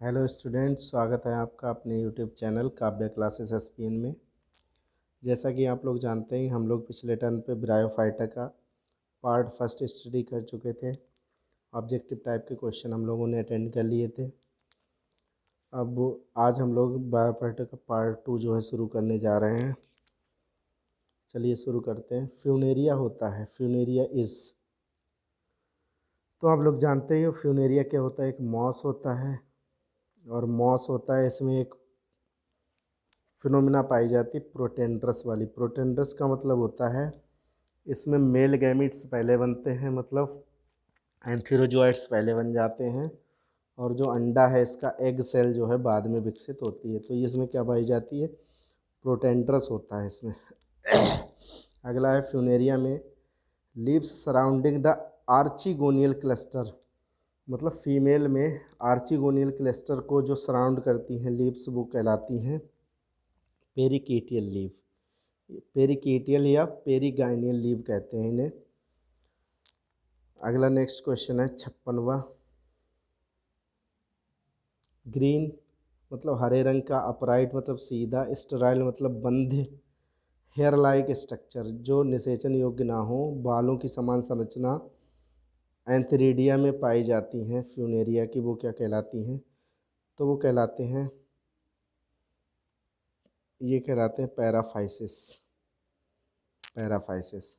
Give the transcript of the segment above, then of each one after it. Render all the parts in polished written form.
Hello student, स्वागत है आपका अपने यूट्यूब चैनल काव्य क्लासेस एसपीएन में। जैसा कि आप लोग जानते हैं, हम लोग पिछले टर्न पे ब्रायोफाइटा का पार्ट फर्स्ट स्टडी कर चुके थे। ऑब्जेक्टिव टाइप के क्वेश्चन हम लोगों ने अटेंड कर लिए थे। अब आज हम लोग ब्रायोफाइटा का पार्ट 2 जो है शुरू करने जा रहे हैं। चलिए शुरू करते हैं। फ्यूनेरिया होता है, फ्यूनेरिया तो आप लोग जानते ही हो फ्यूनेरिया क्या होता है। एक मॉस होता है और मॉस होता है, इसमें एक फिनोमिना पाई जाती है प्रोटेंड्रस वाली। प्रोटेंड्रस का मतलब होता है इसमें मेल गैमीट्स पहले बनते हैं, मतलब एंथीरोजोइट्स पहले बन जाते हैं, और जो अंडा है इसका एग सेल जो है बाद में विकसित होती है। तो ये इसमें क्या पाई जाती है, प्रोटेंड्रस होता है इसमें। अगला है फ्यूनेरिया में लीव्स सराउंडिंग द आर्चिगोनियल क्लस्टर, मतलब फीमेल में आर्चिगोनियल क्लस्टर को जो सराउंड करती हैं लीव्स वो कहलाती हैं पेरिकेटियल लीव। पेरिकेटियल या पेरिगाइनियल लीव कहते हैं इन्हें। अगला नेक्स्ट क्वेश्चन है 56वां। ग्रीन मतलब हरे रंग का, अपराइट मतलब सीधा, स्टेराइल मतलब बंध, हेयर लाइक स्ट्रक्चर जो निषेचन योग्य ना हो, बालों की समान संरचना एंथेरिडिया में पाई जाती हैं फ्यूनेरिया की, वो क्या कहलाती हैं, तो वो कहलाते हैं, ये कहलाते हैं पैराफाइसिस। पैराफाइसिस।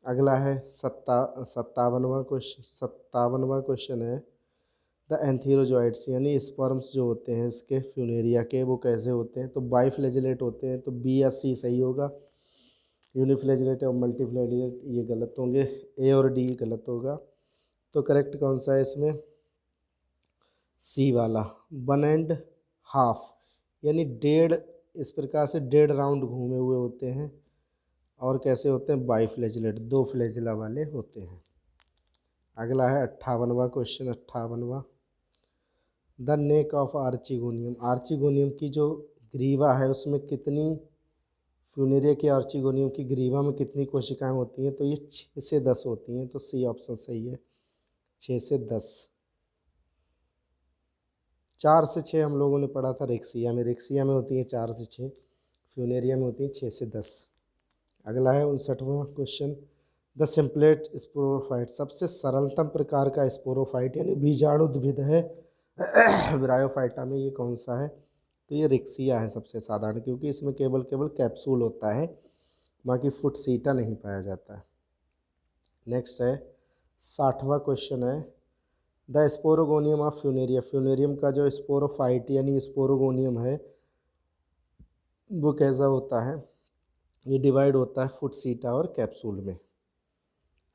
अगला है 57वां क्वेश्चन है द एंथीरोजॉइड्स यानी स्पर्म्स जो होते हैं इसके फ्यूनेरिया के, वो कैसे होते हैं, तो बाईफ्लैजिलेट होते हैं। तो बी या सी सही होगा। यूनिफ्लैजिलेट और मल्टीफ्लैजिलेट ये गलत होंगे, ए और डी गलत होगा। तो करेक्ट कौन सा है इसमें, सी वाला, 1.5 यानी डेढ़, इस प्रकार से डेढ़ राउंड घूमे हुए होते हैं। और कैसे होते हैं, बाईफ्लैजिलेट, 2 फ्लैजिला वाले होते हैं। अगला है 58वां क्वेश्चन। 58वां, the neck of archegonium, archegonium की जो ग्रीवा है उसमें कितनी, फ्यूनेरिया की आर्चिगोनियम की ग्रीवा में कितनी कोशिकाएं होती हैं, तो ये 6 से 10 होती हैं। तो सी ऑप्शन सही है, 6 से 10। 4 से 6 हम लोगों ने पढ़ा था रेक्सिया में, रेक्सिया में होती है 4 से 6, फ्यूनेरिया में होती है 6 से 10। अगला है 59वां क्वेश्चन, द सिंपलेट स्पोरोफाइट, सबसे सरलतम प्रकार का स्पोरोफाइट यानी बीजाणुद्भिद है ब्रायोफाइटा में, ये कौन सा है, तो ये रिक्सिया है सबसे साधारण, क्योंकि इसमें केवल कैप्सूल होता है, बाकी फुट सीटा नहीं पाया जाता है। नेक्स्ट है 60वां क्वेश्चन है द स्पोरोगोनियम ऑफ फ्यूनेरिया, फ्यूनेरियम का जो स्पोरोफाइट यानी स्पोरोगोनियम है वो कैसा होता है, ये डिवाइड होता है फुट सीटा और कैप्सूल में।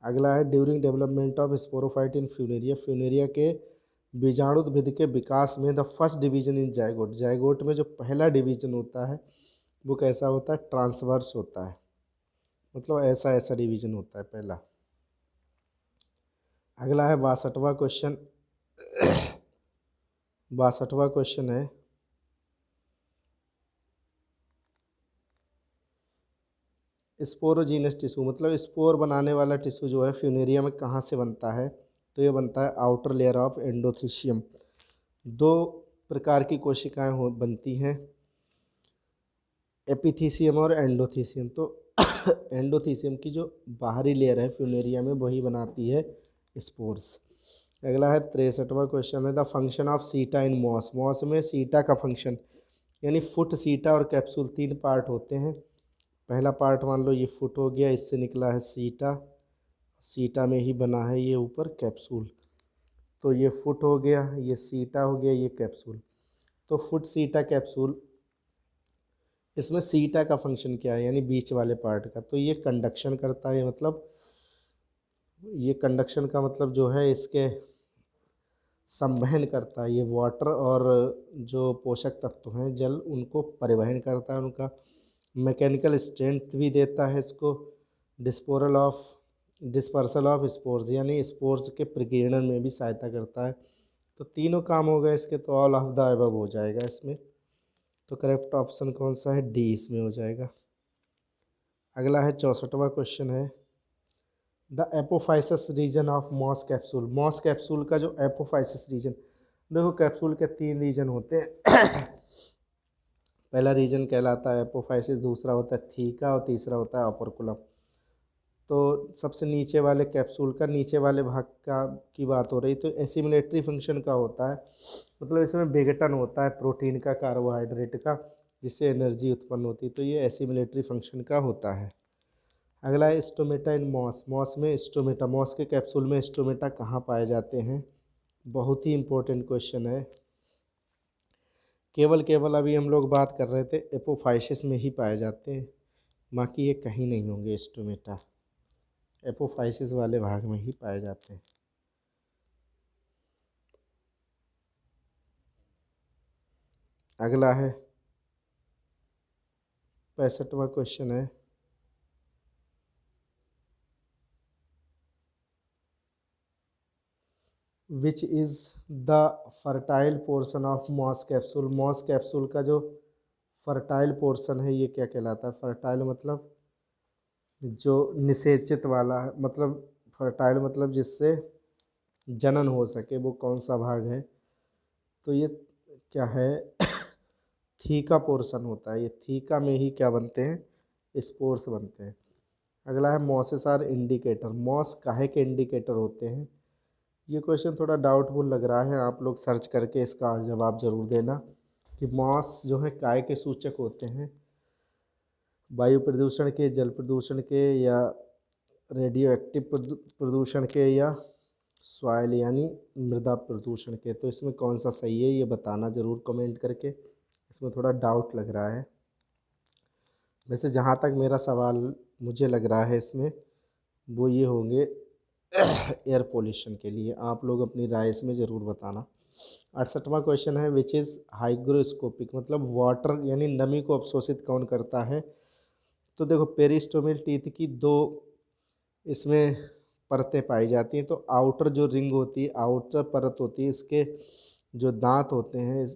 अगला है during development of sporophyte in Funaria, Funaria के बीजाणुद्भिद के विकास में the first division in zygote, zygote में जो पहला डिवीजन होता है वो कैसा होता है, ट्रांसवर्स होता है, मतलब ऐसा ऐसा डिवीजन होता है पहला। अगला है 62वां क्वेश्चन। 62वां क्वेश्चन है स्पोरोजीनस टिश्यू, मतलब स्पोर बनाने वाला टिश्यू जो है फ्यूनेरिया में कहाँ से बनता है, तो ये बनता है आउटर लेयर ऑफ एंडोथीशियम। 2 प्रकार की कोशिकाएं बनती हैं, एपिथीसियम और एंडोथीसियम। तो एंडोथीसियम की जो बाहरी लेयर है फ्यूनेरिया में वही बनाती है स्पोर्स। अगला है 63वां क्वेश्चन है द फंक्शन ऑफ सीटा इन मॉस, मॉस में सीटा का फंक्शन, यानी फुट, सीटा और कैप्सूल 3 पार्ट होते हैं। पहला पार्ट मान लो ये फुट हो गया, इससे निकला है सीटा, सीटा में ही बना है ये ऊपर कैप्सूल। तो ये फुट हो गया, ये सीटा हो गया, ये कैप्सूल। तो फुट, सीटा, कैप्सूल, इसमें सीटा का फंक्शन क्या है, यानी बीच वाले पार्ट का, तो ये कंडक्शन करता है, मतलब ये कंडक्शन का मतलब जो है इसके संवहन करता है, ये वाटर और जो पोषक तत्व हैं जल उनको परिवहन करता है, उनका मैकेनिकल स्ट्रेंथ भी देता है इसको, डिस्पर्सल ऑफ स्पोर्स यानी स्पोर्स के प्रकीर्णन में भी सहायता करता है। तो तीनों काम हो गए इसके, तो ऑल ऑफ द अबव हो जाएगा इसमें। तो करेक्ट ऑप्शन कौन सा है, डी इसमें हो जाएगा। अगला है 64वां क्वेश्चन है the apophysis region of moss capsule, moss capsule का जो एपोफाइसिस रीजन, देखो कैप्सूल के 3 रीजन होते हैं। पहला रीजन कहलाता है एपोफाइसिस, दूसरा होता है थीका और तीसरा होता है ओपर्कुलम। तो सबसे नीचे वाले कैप्सूल का नीचे वाले भाग का की बात हो रही, तो एसिमिलेटरी फंक्शन का होता है, मतलब इसमें विघटन होता है प्रोटीन का, कार्बोहाइड्रेट का, जिससे एनर्जी उत्पन्न होती है, तो ये एसिमिलेटरी फंक्शन का होता है। अगला है स्टोमेटा इन मॉस। मॉस में स्टोमेटा, मॉस के कैप्सूल में स्टोमेटा कहाँ पाए जाते हैं? बहुत ही इंपॉर्टेंट क्वेश्चन है। केवल अभी हम लोग बात कर रहे थे एपोफाइसिस में ही पाए जाते हैं, बाकी ये कहीं नहीं होंगे स्टोमेटा, एपोफाइसिस वाले भाग में ही पाए जाते हैं। अगला है 65वां क्वेश्चन है, which is the fertile portion of moss capsule. Moss capsule का जो फर्टाइल पोर्शन है ये क्या कहलाता है? फर्टाइल मतलब जो निषेचित वाला है, मतलब फर्टाइल मतलब जिससे जनन हो सके, वो कौन सा भाग है? तो ये क्या है? थीका पोर्शन होता है। ये थीका में ही क्या बनते हैं? स्पोर्स बनते हैं। अगला है मॉसेस आर इंडिकेटर। मॉस काहे के इंडिकेटर होते हैं? ये क्वेश्चन थोड़ा डाउटफुल लग रहा है, आप लोग सर्च करके इसका जवाब ज़रूर देना कि मॉस जो है काय के सूचक होते हैं? वायु प्रदूषण के, जल प्रदूषण के, या रेडियो एक्टिव प्रदूषण के, या सॉइल यानी मृदा प्रदूषण के? तो इसमें कौन सा सही है ये बताना ज़रूर कमेंट करके, इसमें थोड़ा डाउट लग रहा है। वैसे जहाँ तक मेरा सवाल मुझे लग रहा है इसमें, वो ये होंगे एयर पोल्यूशन के लिए। आप लोग अपनी राय इसमें ज़रूर बताना। 68वां क्वेश्चन है, विच इज़ हाइग्रोस्कोपिक, मतलब वाटर यानी नमी को अवशोषित कौन करता है? तो देखो पेरिस्टोमियल टीथ की 2 इसमें परतें पाई जाती हैं। तो आउटर जो रिंग होती है, आउटर परत होती है, इसके जो दांत होते हैं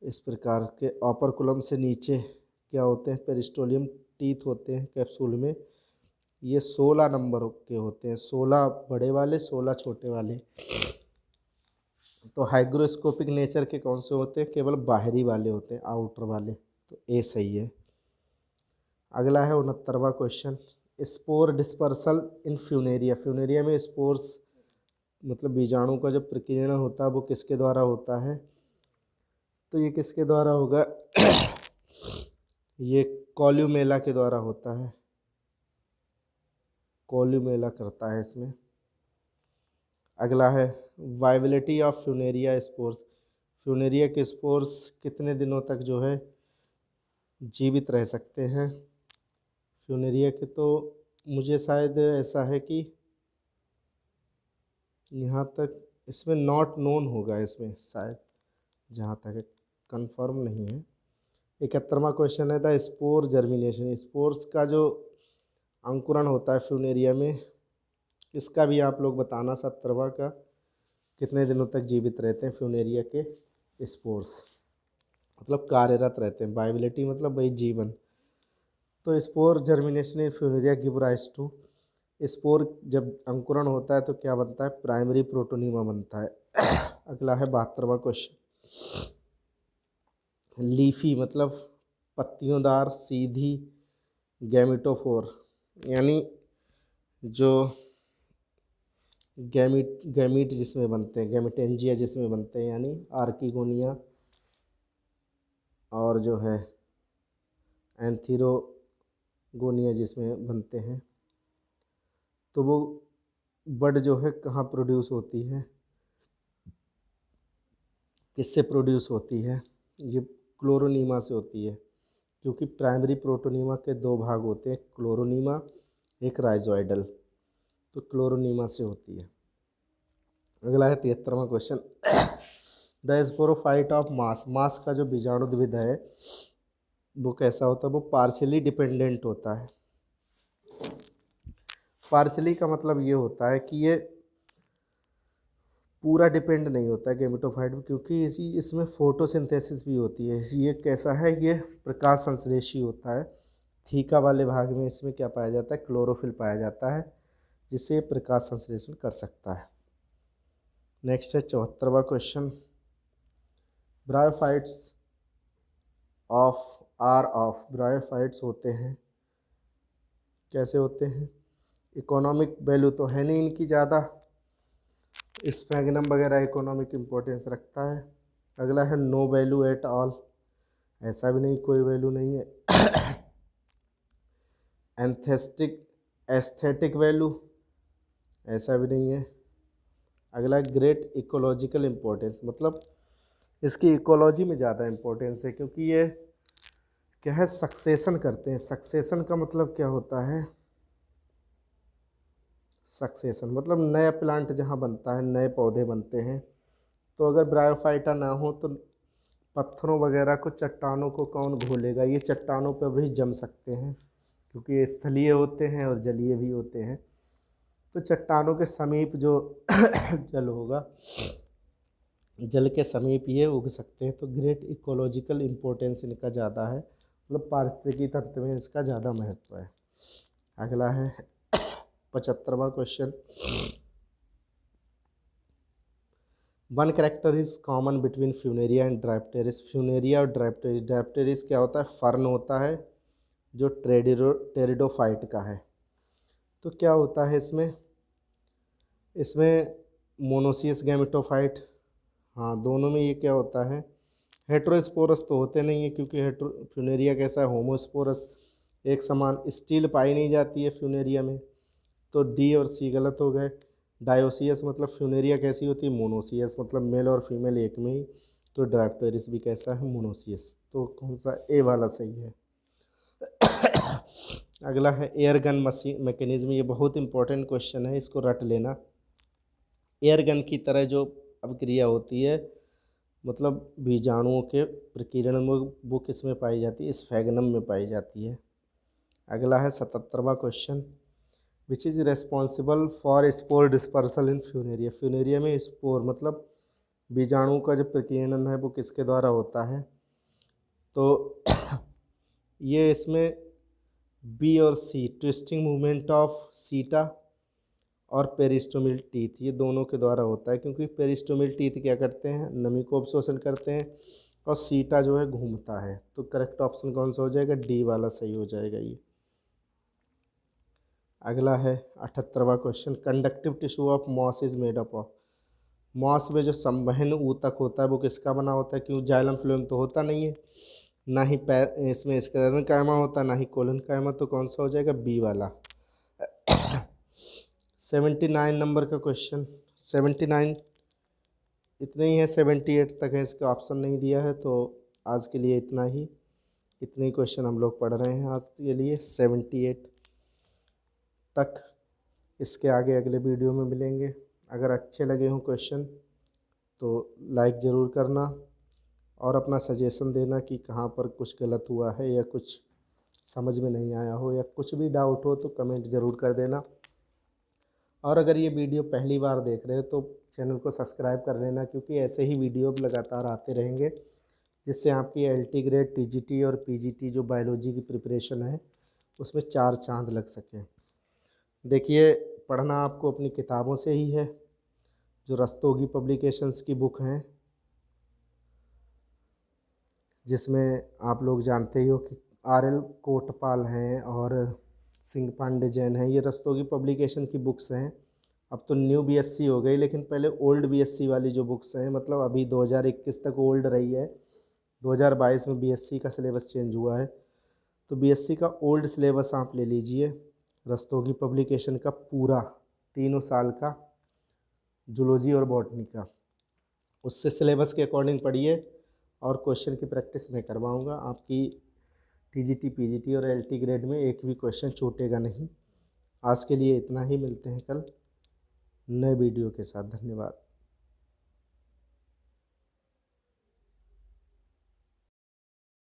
इस प्रकार के ओपर्कुलम से नीचे क्या होते हैं? पेरिस्टोलियम टीथ होते हैं कैप्सूल में। ये 16 नंबर के होते हैं, 16 बड़े वाले, 16 छोटे वाले। तो हाइग्रोस्कोपिक नेचर के कौन से होते हैं? केवल बाहरी वाले होते हैं, आउटर वाले। तो ए सही है। अगला है 69वां question, spore dispersal in Funaria. Funaria में स्पोर्स मतलब बीजाणु का जो प्रकीर्णन होता है वो किसके द्वारा होता है? तो ये किसके द्वारा होगा? ये कॉल्यूमेला के द्वारा होता है, कॉल्यूमेला करता है इसमें। अगला है viability of Funaria spores. Funaria के स्पोर्स कितने दिनों तक जो है जीवित रह सकते हैं? फ्यूनेरिया के तो मुझे शायद ऐसा है कि यहाँ तक इसमें नॉट नोन होगा, इसमें शायद, जहाँ तक कंफर्म नहीं है। 71वां क्वेश्चन है द स्पोर जर्मिनेशन। स्पोर्स का जो अंकुरण होता है फ्यूनेरिया में, इसका भी आप लोग बताना। 70वां का कितने दिनों तक जीवित रहते हैं फ्यूनेरिया के स्पोर्स, मतलब कार्यरत रहते हैं। वाइबिलिटी मतलब वही जीवन। तो spore germination in Funaria give rise to. Spore जब अंकुरण होता है तो क्या बनता है? प्राइमरी प्रोटोनीमा बनता है। अगला है 72वां क्वेश्चन, लीफी मतलब पत्तियोंदार, सीधी, गैमिटोफोर यानी जो गैमीट जिसमें बनते हैं, गैमिटेंजिया जिसमें बनते हैं, यानी आर्किगोनिया और जो है एंथीरोगोनिया जिसमें बनते हैं। तो वो बड जो है कहाँ प्रोड्यूस होती है, किससे प्रोड्यूस होती है? ये क्लोरोनीमा से होती है, क्योंकि प्राइमरी प्रोटोनीमा के 2 भाग होते हैं, क्लोरोनीमा, एक राइजोइडल। तो क्लोरोनीमा से होती है। अगला है 73वां question, the sporophyte of moss. Moss का जो बीजाणुद्विद है वो कैसा होता है? वो पार्शियली डिपेंडेंट होता है। पार्शियली का मतलब ये होता है कि ये पूरा डिपेंड नहीं होता है गेमेटोफाइट में, क्योंकि इसमें फोटोसिंथेसिस भी होती है। ये कैसा है? ये प्रकाश संश्लेषी होता है। थीका वाले भाग में इसमें क्या पाया जाता है? क्लोरोफिल पाया जाता है, जिससे ये प्रकाश संश्लेषण कर सकता है। नेक्स्ट है 74वां क्वेश्चन। ब्रायोफाइट्स ब्रायोफाइट्स होते हैं, कैसे होते हैं? इकोनॉमिक वैल्यू तो है नहीं इनकी ज़्यादा, स्फैग्नम वगैरह इकोनॉमिक इम्पोर्टेंस रखता है। अगला है नो वैल्यू एट ऑल, ऐसा भी नहीं, कोई वैल्यू नहीं है। एस्थेटिक वैल्यू, ऐसा भी नहीं है। अगला ग्रेट इकोलॉजिकल इम्पोर्टेंस, मतलब इसकी इकोलॉजी में ज़्यादा इम्पोर्टेंस है, क्योंकि ये क्या है, सक्सेशन करते हैं। सक्सेशन का मतलब क्या होता है? सक्सेशन मतलब नया प्लांट जहाँ बनता है, नए पौधे बनते हैं। तो अगर ब्रायोफाइटा ना हो तो पत्थरों वगैरह को, चट्टानों को कौन घोलेगा? ये चट्टानों पर भी जम सकते हैं, क्योंकि ये स्थलीय होते हैं और जलीय भी होते हैं। तो चट्टानों के समीप जो जल होगा, जल के समीप ये उग सकते हैं। तो ग्रेट इकोलॉजिकल इम्पोर्टेंस इनका ज़्यादा है, मतलब पारिस्थितिकी तंत्र में इसका ज़्यादा महत्व है। अगला है 75वां question. One character is common between Funaria and Dryopteris. Funaria और ड्राइप्टेरिस, ड्राइप्टेरिस क्या होता है? फर्न होता है जो टेरिडोफाइट का है। तो क्या होता है इसमें? इसमें मोनोसियस गैमेटोफाइट, हाँ दोनों में ये क्या होता है? हेट्रोस्पोरस तो होते नहीं है, क्योंकि फ्यूनेरिया कैसा है? होमोस्पोरस, एक समान स्टील पाई नहीं जाती है फ्यूनेरिया में। तो डी और सी गलत हो गए। डायोसियस मतलब फ्यूनेरिया कैसी होती है? मोनोसियस, मतलब मेल और फीमेल एक में ही। तो ड्राइप्टेरिस भी कैसा है? मोनोसियस। तो कौन सा? ए वाला सही है। अगला है एयर गन मशीन मैकेनिज्म। ये बहुत इंपॉर्टेंट क्वेश्चन है, इसको रट लेना। एयर गन की तरह जो अभिक्रिया होती है, मतलब बीजाणुओं के प्रकीर्णन में, वो किस में पाई जाती है? स्फैग्नम में पाई जाती है। अगला है 77वां question. Which is responsible for spore dispersal in Funaria. Funaria में स्पोर मतलब बीजाणु का जो प्रकीर्णन है वो किसके द्वारा होता है? तो ये इसमें बी और सी, ट्विस्टिंग मूवमेंट ऑफ सीटा और पेरिस्टोमिल टीथ, ये दोनों के द्वारा होता है। क्योंकि पेरिस्टोमिल टीथ क्या करते हैं? नमी को अवशोषण करते हैं, और सीटा जो है घूमता है। तो करेक्ट ऑप्शन कौन सा हो जाएगा? डी वाला सही हो जाएगा ये। अगला है 78वां question. Conductive tissue of moss is made up of. Moss में जो संवहन ऊतक होता है वो किसका बना होता है? क्यों? जाइलम फ्लोएम तो होता नहीं है, ना ही इसमें स्क्लेरन कायमा होता, ना ही कोलन कायमा। तो कौन सा हो जाएगा? बी वाला। 79 नंबर का क्वेश्चन। 79 इतने ही है, 78 तक है, इसका ऑप्शन नहीं दिया है। तो आज के लिए इतना ही, इतने ही क्वेश्चन हम लोग पढ़ रहे हैं आज के लिए, 78 तक। इसके आगे अगले वीडियो में मिलेंगे। अगर अच्छे लगे हों क्वेश्चन तो लाइक ज़रूर करना, और अपना सजेशन देना कि कहाँ पर कुछ गलत हुआ है, या कुछ समझ में नहीं आया हो, या कुछ भी डाउट हो तो कमेंट ज़रूर कर देना। और अगर ये वीडियो पहली बार देख रहे हो तो चैनल को सब्सक्राइब कर लेना, क्योंकि ऐसे ही वीडियो लगातार आते रहेंगे, जिससे आपकी LT ग्रेड, TGT और PGT जो बायोलॉजी की प्रिपरेशन है उसमें 4 चांद लग सकें। देखिए, पढ़ना आपको अपनी किताबों से ही है, जो रस्तोगी पब्लिकेशंस की बुक हैं, जिसमें आप लोग जानते ही हो कि RL कोटपाल हैं और सिंह पांडे जैन हैं। ये रस्तोगी पब्लिकेशन की बुक्स हैं। अब तो न्यू BSc हो गई, लेकिन पहले ओल्ड BSc वाली जो बुक्स हैं, मतलब अभी 2021 तक ओल्ड रही है, 2022 में BSc का सिलेबस चेंज हुआ है। तो BSc का ओल्ड सिलेबस आप ले लीजिए, रस्तोगी पब्लिकेशन का पूरा 3 साल का जूलॉजी और बॉटनी का, उससे सिलेबस के अकॉर्डिंग पढ़िए। और क्वेश्चन की प्रैक्टिस मैं करवाऊँगा आपकी। TGT, PGT और LT ग्रेड में एक भी क्वेश्चन छूटेगा नहीं। आज के लिए इतना ही, मिलते हैं कल नए वीडियो के साथ। धन्यवाद।